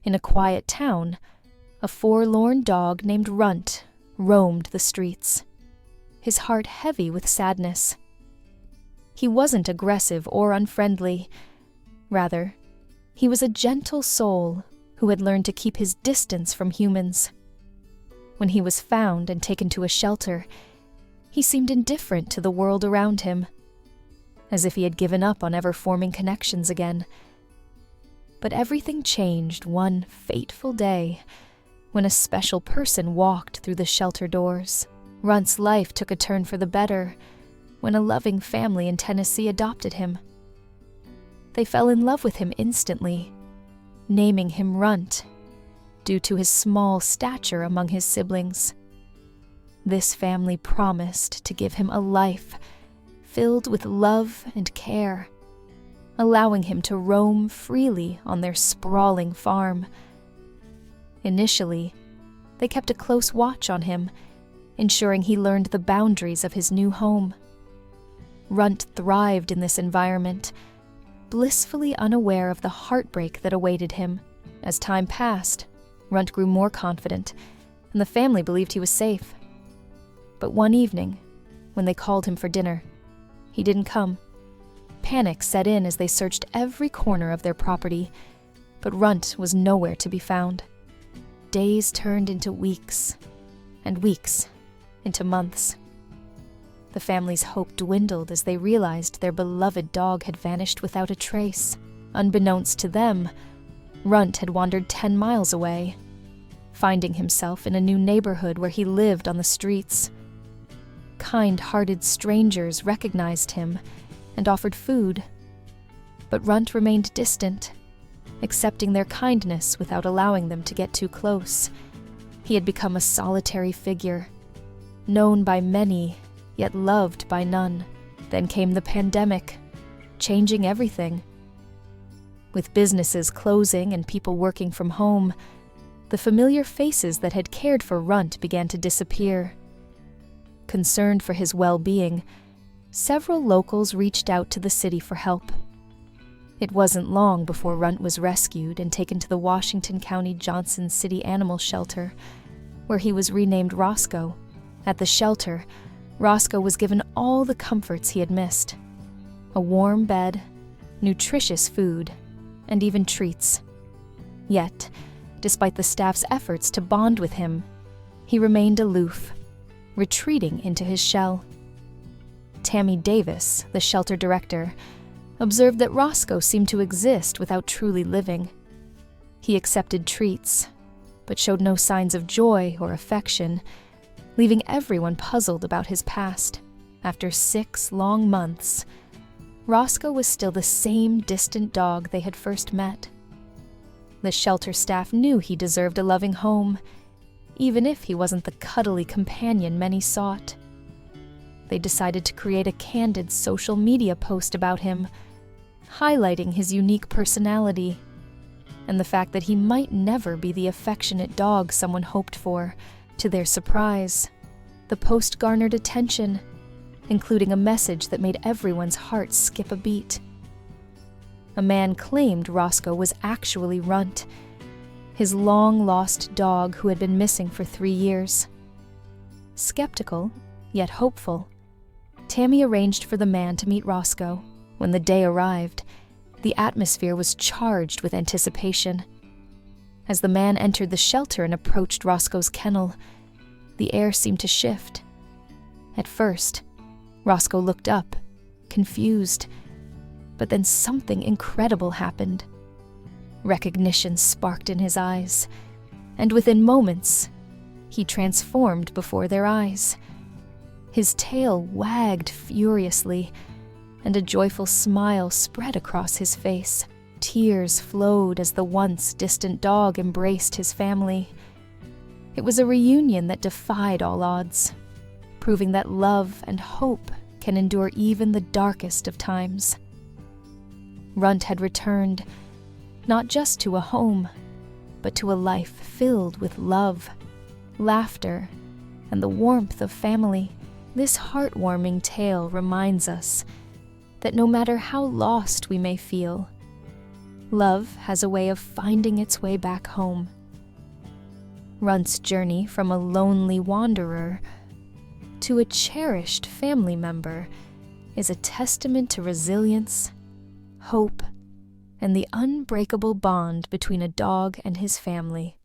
In a quiet town, a forlorn dog named Runt roamed the streets, his heart heavy with sadness. He wasn't aggressive or unfriendly. Rather, he was a gentle soul who had learned to keep his distance from humans. When he was found and taken to a shelter, he seemed indifferent to the world around him, as if he had given up on ever forming connections again. But everything changed one fateful day when a special person walked through the shelter doors. Runt's life took a turn for the better when a loving family in Tennessee adopted him. They fell in love with him instantly, naming him Runt due to his small stature among his siblings. This family promised to give him a life filled with love and care, allowing him to roam freely on their sprawling farm. Initially, they kept a close watch on him, ensuring he learned the boundaries of his new home. Runt thrived in this environment, blissfully unaware of the heartbreak that awaited him. As time passed, Runt grew more confident, and the family believed he was safe. But one evening, when they called him for dinner, he didn't come. Panic set in as they searched every corner of their property, but Runt was nowhere to be found. Days turned into weeks, and weeks into months. The family's hope dwindled as they realized their beloved dog had vanished without a trace. Unbeknownst to them, Runt had wandered 10 miles away, finding himself in a new neighborhood where he lived on the streets. Kind-hearted strangers recognized him and offered food, but Runt remained distant, accepting their kindness without allowing them to get too close. He had become a solitary figure, known by many, yet loved by none. Then came the pandemic, changing everything. With businesses closing and people working from home, the familiar faces that had cared for Runt began to disappear. Concerned for his well-being, several locals reached out to the city for help. It wasn't long before Runt was rescued and taken to the Washington County Johnson City Animal Shelter, where he was renamed Roscoe. At the shelter, Roscoe was given all the comforts he had missed: a warm bed, nutritious food, and even treats. Yet, despite the staff's efforts to bond with him, he remained aloof, retreating into his shell. Tammy Davis, the shelter director, observed that Roscoe seemed to exist without truly living. He accepted treats, but showed no signs of joy or affection, leaving everyone puzzled about his past. After 6 long months, Roscoe was still the same distant dog they had first met. The shelter staff knew he deserved a loving home, even if he wasn't the cuddly companion many sought. They decided to create a candid social media post about him, highlighting his unique personality and the fact that he might never be the affectionate dog someone hoped for. To their surprise, the post garnered attention, including a message that made everyone's heart skip a beat. A man claimed Roscoe was actually Runt, his long-lost dog who had been missing for 3 years. Skeptical, yet hopeful, Tammy arranged for the man to meet Roscoe. When the day arrived, the atmosphere was charged with anticipation. As the man entered the shelter and approached Roscoe's kennel, the air seemed to shift. At first, Roscoe looked up, confused, but then something incredible happened. Recognition sparked in his eyes, and within moments, he transformed before their eyes. His tail wagged furiously, and a joyful smile spread across his face. Tears flowed as the once distant dog embraced his family. It was a reunion that defied all odds, proving that love and hope can endure even the darkest of times. Runt had returned, not just to a home, but to a life filled with love, laughter, and the warmth of family. This heartwarming tale reminds us that no matter how lost we may feel, Love has a way of finding its way back home. Runt's journey from a lonely wanderer to a cherished family member is a testament to resilience, hope, and the unbreakable bond between a dog and his family.